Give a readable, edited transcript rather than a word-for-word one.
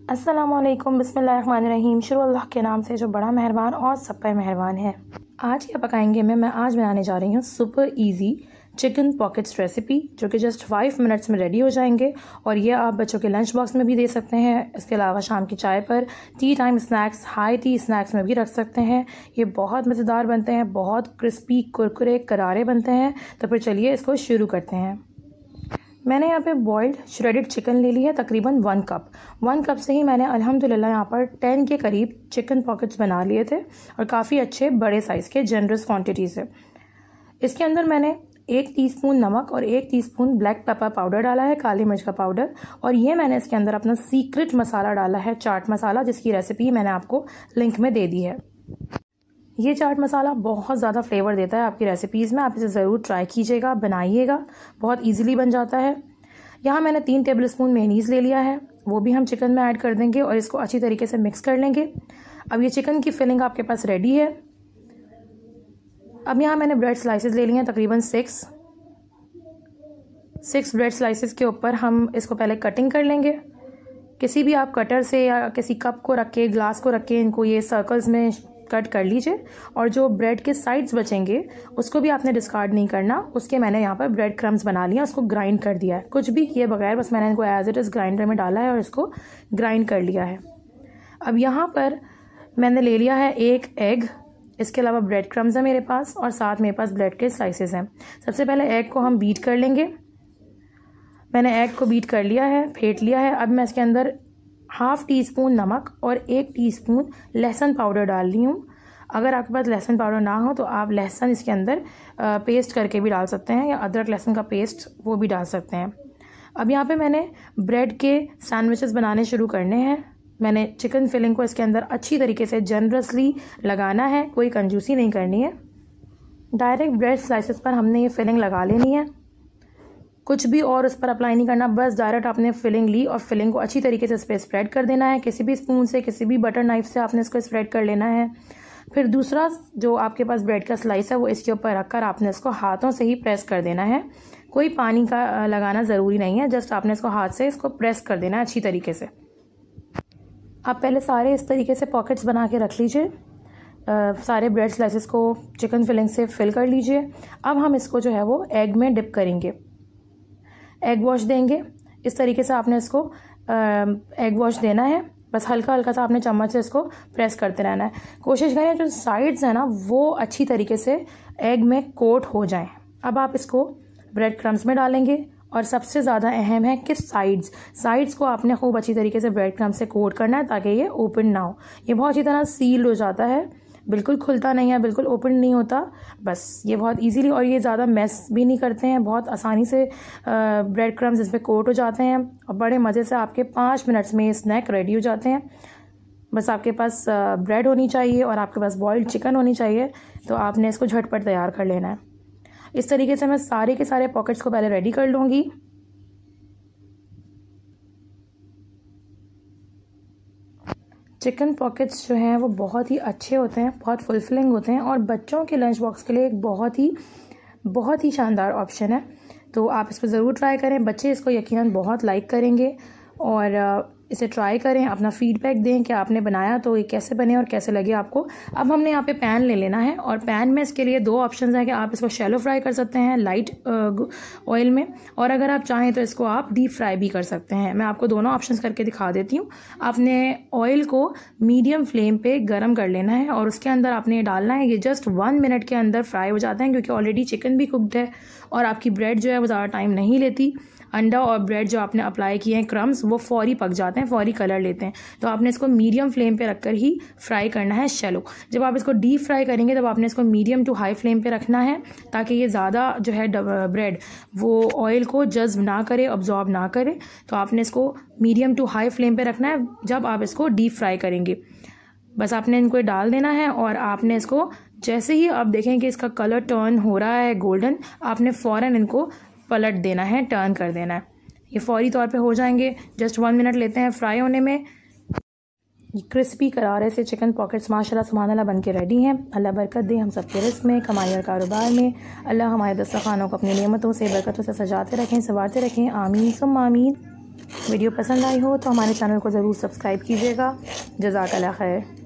अस्सलामुअलैकुम, बिस्मिल्लाहिर्रहमानिर्रहीम। शुरू अल्लाह के नाम से जो बड़ा मेहरबान और सब पर मेहरबान है। आज क्या पकाएंगे मैं आज बनाने जा रही हूँ super easy chicken pockets recipe, जो कि जस्ट 5 मिनट्स में रेडी हो जाएंगे। और ये आप बच्चों के लंच बॉक्स में भी दे सकते हैं। इसके अलावा शाम की चाय पर, T time snacks, high tea snacks में भी रख सकते हैं। ये बहुत मज़ेदार बनते हैं, बहुत क्रिस्पी कुरकुरे करारे बनते हैं। तो फिर चलिए इसको शुरू करते हैं। मैंने यहाँ पे बॉइल्ड श्रेडेड चिकन ले ली है, तकरीबन 1 कप से ही मैंने अल्हम्दुलिल्लाह यहाँ पर 10 के करीब चिकन पॉकेट्स बना लिए थे, और काफ़ी अच्छे बड़े साइज़ के जनरस क्वांटिटी से। इसके अंदर मैंने 1 टीस्पून नमक और 1 टीस्पून ब्लैक पेपर पाउडर डाला है, काली मिर्च का पाउडर। और ये मैंने इसके अंदर अपना सीक्रेट मसाला डाला है, चाट मसाला, जिसकी रेसिपी मैंने आपको लिंक में दे दी है। ये चाट मसाला बहुत ज़्यादा फ्लेवर देता है आपकी रेसिपीज़ में। आप इसे ज़रूर ट्राई कीजिएगा, बनाइएगा, बहुत इजीली बन जाता है। यहाँ मैंने 3 टेबलस्पून मेयोनीज़ ले लिया है, वो भी हम चिकन में ऐड कर देंगे और इसको अच्छी तरीके से मिक्स कर लेंगे। अब ये चिकन की फिलिंग आपके पास रेडी है। अब यहाँ मैंने ब्रेड स्लाइसेस ले लिए हैं, तकरीबन 6 ब्रेड स्लाइसेस के ऊपर हम इसको पहले कटिंग कर लेंगे। किसी भी आप कटर से या किसी कप को रख के, ग्लास को रख के इनको ये सर्कल्स में कट कर लीजिए। और जो ब्रेड के साइड्स बचेंगे उसको भी आपने डिस्कार्ड नहीं करना। उसके मैंने यहाँ पर ब्रेड क्रम्स बना लिया, उसको ग्राइंड कर दिया है, कुछ भी किए बगैर, बस मैंने इनको एज इट इज़ ग्राइंडर में डाला है और इसको ग्राइंड कर लिया है। अब यहाँ पर मैंने ले लिया है 1 एग, इसके अलावा ब्रेड क्रम्स है मेरे पास, और साथ मेरे पास ब्रेड के स्लाइसेस हैं। सबसे पहले एग को हम बीट कर लेंगे। मैंने एग को बीट कर लिया है, फेंट लिया है। अब मैं इसके अंदर ½ टीस्पून नमक और 1 टीस्पून लहसुन पाउडर डाल रही हूँ। अगर आपके पास लहसुन पाउडर ना हो तो आप लहसुन इसके अंदर पेस्ट करके भी डाल सकते हैं, या अदरक लहसुन का पेस्ट वो भी डाल सकते हैं। अब यहाँ पे मैंने ब्रेड के सैंडविचेस बनाने शुरू करने हैं। मैंने चिकन फिलिंग को इसके अंदर अच्छी तरीके से जनरसली लगाना है, कोई कंजूसी नहीं करनी है। डायरेक्ट ब्रेड स्लाइसेस पर हमने ये फिलिंग लगा लेनी है, कुछ भी और उस पर अप्लाई नहीं करना। बस डायरेक्ट आपने फिलिंग ली और फिलिंग को अच्छी तरीके से इस पर स्प्रेड कर देना है। किसी भी स्पून से, किसी भी बटर नाइफ से आपने इसको स्प्रेड कर लेना है। फिर दूसरा जो आपके पास ब्रेड का स्लाइस है वो इसके ऊपर रखकर आपने इसको हाथों से ही प्रेस कर देना है। कोई पानी का लगाना ज़रूरी नहीं है, जस्ट आपने इसको हाथ से इसको प्रेस कर देना है अच्छी तरीके से। आप पहले सारे इस तरीके से पॉकेट्स बना के रख लीजिए। सारे ब्रेड स्लाइसेस को चिकन फिलिंग से फिल कर लीजिए। अब हम इसको जो है वो एग में डिप करेंगे, एग वॉश देंगे। इस तरीके से आपने इसको एग वॉश देना है। बस हल्का हल्का सा आपने चम्मच से इसको प्रेस करते रहना है। कोशिश करें जो साइड्स हैं ना वो अच्छी तरीके से एग में कोट हो जाएं। अब आप इसको ब्रेड क्रम्स में डालेंगे, और सबसे ज़्यादा अहम है कि साइड्स को आपने खूब अच्छी तरीके से ब्रेड क्रम्स से कोट करना है, ताकि ये ओपन ना हो। ये बहुत अच्छी तरह सील हो जाता है, बिल्कुल खुलता नहीं है, बिल्कुल ओपन नहीं होता। बस ये बहुत इजीली, और ये ज़्यादा मेस भी नहीं करते हैं, बहुत आसानी से ब्रेड क्रम्स इस पर कोट हो जाते हैं, और बड़े मज़े से आपके 5 मिनट्स में ये स्नैक रेडी हो जाते हैं। बस आपके पास ब्रेड होनी चाहिए और आपके पास बॉइल्ड चिकन होनी चाहिए, तो आपने इसको झटपट तैयार कर लेना है। इस तरीके से मैं सारे के सारे पॉकेट्स को पहले रेडी कर लूँगी। चिकन पॉकेट्स जो हैं वो बहुत ही अच्छे होते हैं, बहुत फुलफिलिंग होते हैं, और बच्चों के लंच बॉक्स के लिए एक बहुत ही शानदार ऑप्शन है। तो आप इसको ज़रूर ट्राई करें, बच्चे इसको यकीनन बहुत लाइक करेंगे। और इसे ट्राई करें, अपना फीडबैक दें कि आपने बनाया तो ये कैसे बने और कैसे लगे आपको। अब हमने यहाँ पे पैन ले लेना है, और पैन में इसके लिए 2 ऑप्शंस हैं कि आप इसको शैलो फ्राई कर सकते हैं लाइट ऑयल में, और अगर आप चाहें तो इसको आप डीप फ्राई भी कर सकते हैं। मैं आपको दोनों ऑप्शंस करके दिखा देती हूँ। आपने ऑयल को मीडियम फ्लेम पे गर्म कर लेना है, और उसके अंदर आपने डालना है। ये जस्ट 1 मिनट के अंदर फ्राई हो जाते हैं, क्योंकि ऑलरेडी चिकन भी कुकड है और आपकी ब्रेड जो है वो ज़्यादा टाइम नहीं लेती। अंडा और ब्रेड जो आपने अप्लाई किए हैं क्रम्स, वो फौरी पक जाते हैं, फौरी कलर लेते हैं। तो आपने इसको मीडियम फ्लेम पे रखकर ही फ्राई करना है शैलो। जब आप इसको डीप फ्राई करेंगे तब आपने इसको मीडियम टू हाई फ्लेम पे रखना है, ताकि ये ज़्यादा जो है ब्रेड वो ऑयल को जज्ब ना करे, अब्जॉर्ब ना करे। तो आपने इसको मीडियम टू हाई फ्लेम पे रखना है जब आप इसको डीप फ्राई करेंगे। बस आपने इनको डाल देना है, और आपने इसको जैसे ही आप देखें कि इसका कलर टर्न हो रहा है गोल्डन, आपने फ़ौरन इनको पलट देना है, टर्न कर देना है। ये फौरी तौर पे हो जाएंगे, जस्ट 1 मिनट लेते हैं फ्राई होने में। क्रिस्पी करारे से चिकन पॉकेट्स माशाल्लाह सुभान अल्लाह बन के रेडी हैं। अल्लाह बरकत दे हम सबके रिस्क में, कमाई और कारोबार में। अल्लाह हमारे दस्तरखानों को अपनी नेमतों से, बरकतों से सजाते रखें, संवारते रखें। आमीन सुम्मा आमीन। वीडियो पसंद आई हो तो हमारे चैनल को ज़रूर सब्सक्राइब कीजिएगा। जज़ाकल्लाह खैर।